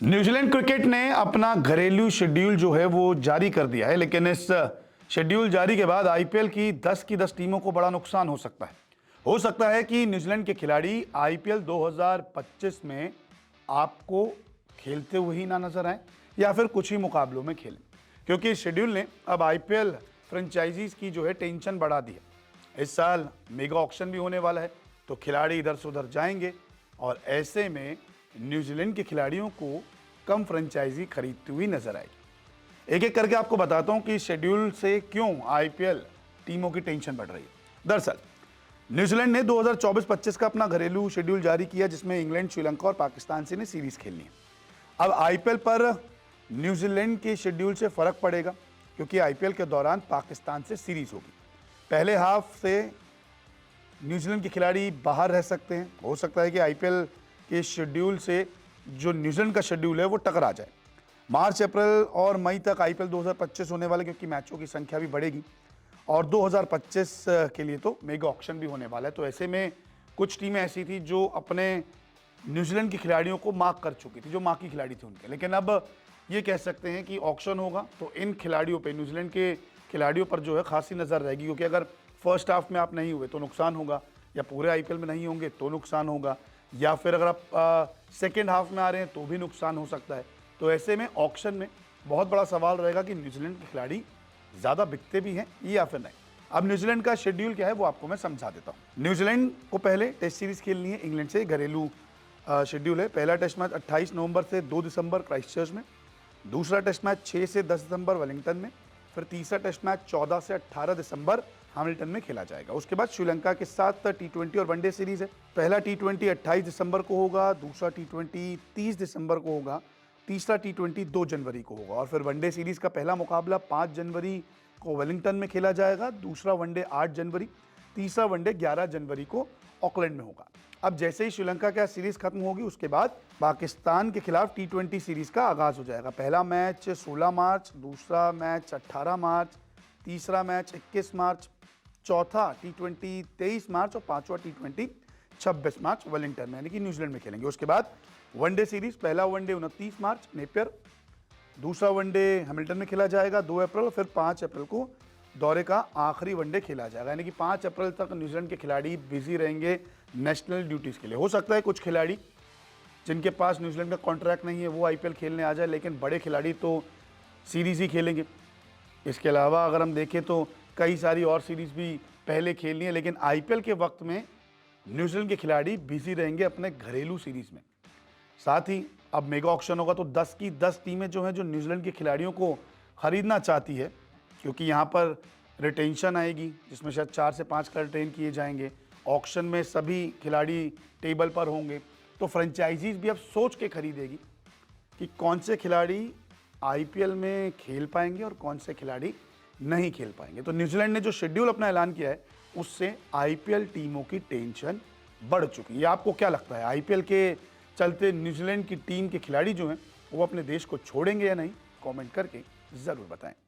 New Zealand cricket ने अपना घरेलू शेड्यूल जो है वो जारी कर दिया है, लेकिन इस शेड्यूल जारी के बाद आईपीएल की 10 टीमों को बड़ा नुकसान हो सकता है। हो सकता है कि न्यूजीलैंड के खिलाड़ी आईपीएल 2025 में आपको खेलते हुए ही ना नजर आए या फिर कुछ ही मुकाबलों में खेलें, क्योंकि इस शेड्यूल ने अब आईपीएल फ्रेंचाइजीज की जो है टेंशन बढ़ा दी है। इस साल मेगा ऑक्शन भी होने वाला है, तो खिलाड़ी इधर से उधर जाएंगे और ऐसे में न्यूजीलैंड के खिलाड़ियों को कम फ्रेंचाइजी खरीदती हुई नजर आएगी। एक एक करके आपको बताता हूं कि शेड्यूल से क्यों आईपीएल टीमों की टेंशन बढ़ रही है। दरअसल न्यूजीलैंड ने 2024-25 का अपना घरेलू शेड्यूल जारी किया, जिसमें इंग्लैंड, श्रीलंका और पाकिस्तान से ने सीरीज खेलनी है। अब आईपीएल पर न्यूजीलैंड के शेड्यूल से फर्क पड़ेगा, क्योंकि आईपीएल के दौरान पाकिस्तान से सीरीज होगी। पहले हाफ से न्यूजीलैंड के खिलाड़ी बाहर रह सकते हैं। हो सकता है कि आईपीएल के शेड्यूल से जो न्यूजीलैंड का शेड्यूल है वो टकरा जाए। मार्च, अप्रैल और मई तक आईपीएल 2025 होने वाला, क्योंकि मैचों की संख्या भी बढ़ेगी और 2025 के लिए तो मेगा ऑक्शन भी होने वाला है। तो ऐसे में कुछ टीमें ऐसी थी जो अपने न्यूजीलैंड के खिलाड़ियों को मार्क कर चुकी थी, जो मार्की खिलाड़ी थे उनके। लेकिन अब ये कह सकते हैं कि ऑक्शन होगा तो इन खिलाड़ियों पे, न्यूजीलैंड के खिलाड़ियों पर जो है खासी नज़र रहेगी, क्योंकि अगर फर्स्ट हाफ में आप नहीं हुए तो नुकसान होगा, या पूरे आईपीएल में नहीं होंगे तो नुकसान होगा, या फिर अगर आप सेकेंड हाफ में आ रहे हैं तो भी नुकसान हो सकता है। तो ऐसे में ऑक्शन में बहुत बड़ा सवाल रहेगा कि न्यूजीलैंड के खिलाड़ी ज़्यादा बिकते भी हैं या फिर नहीं। अब न्यूजीलैंड का शेड्यूल क्या है वो आपको मैं समझा देता हूँ। न्यूजीलैंड को पहले टेस्ट सीरीज खेलनी है इंग्लैंड से, घरेलू शेड्यूल है। पहला टेस्ट मैच 28 नवंबर से 2 दिसंबर क्राइस्टचर्च में, दूसरा टेस्ट मैच 6 से 10 दिसंबर वेलिंगटन में, फिर तीसरा टेस्ट मैच 14 से 18 दिसंबर हैमिल्टन में खेला जाएगा। उसके बाद श्रीलंका के साथ टी20 और वनडे सीरीज है। पहला टी20 28 दिसंबर को होगा, दूसरा टी20 30 दिसंबर को होगा, तीसरा टी20 2 जनवरी को होगा, और फिर वनडे सीरीज का पहला मुकाबला 5 जनवरी को वेलिंगटन में खेला जाएगा, दूसरा वनडे 8 जनवरी, तीसरा वनडे 11 जनवरी को ऑकलैंड में होगा। अब जैसे ही श्रीलंका का सीरीज खत्म होगी, उसके बाद पाकिस्तान के खिलाफ टी20 सीरीज का आगाज हो जाएगा। पहला मैच 16 मार्च, दूसरा मैच 18 मार्च, तीसरा मैच 21 मार्च, चौथा टी20 23 मार्च और पांचवा टी20 26 मार्च वेलिंगटन में, यानी कि न्यूजीलैंड में खेलेंगे। उसके बाद वनडे सीरीज, पहला वनडे 29 मार्च नेपियर, दूसरा वनडे हैमिल्टन में खेला जाएगा 2 अप्रैल, और फिर 5 अप्रैल को दौरे का आखिरी वनडे खेला जाएगा। यानी कि 5 अप्रैल तक न्यूजीलैंड के खिलाड़ी बिजी रहेंगे नेशनल ड्यूटीज के लिए। हो सकता है कुछ खिलाड़ी जिनके पास न्यूजीलैंड का कॉन्ट्रैक्ट नहीं है वो आईपीएल खेलने आ जाए, लेकिन बड़े खिलाड़ी तो सीरीज ही खेलेंगे। इसके अलावा अगर हम देखें तो कई सारी और सीरीज भी पहले खेलनी है, लेकिन आईपीएल के वक्त में न्यूजीलैंड के खिलाड़ी बिजी रहेंगे अपने घरेलू सीरीज में। साथ ही अब मेगा ऑक्शन होगा तो 10 की 10 टीमें जो हैं, जो न्यूजीलैंड के खिलाड़ियों को खरीदना चाहती है, क्योंकि यहाँ पर रिटेंशन आएगी, जिसमें शायद 4 से 5 का रिटेन किए जाएंगे। ऑक्शन में सभी खिलाड़ी टेबल पर होंगे, तो फ्रेंचाइजीज भी अब सोच के खरीदेगी कि कौन से खिलाड़ी आईपीएल में खेल पाएंगे और कौन से खिलाड़ी नहीं खेल पाएंगे। तो न्यूजीलैंड ने जो शेड्यूल अपना ऐलान किया है, उससे आईपीएल टीमों की टेंशन बढ़ चुकी है। आपको क्या लगता है, आईपीएल के चलते न्यूजीलैंड की टीम के खिलाड़ी जो हैं वो अपने देश को छोड़ेंगे या नहीं? कमेंट करके ज़रूर बताएं।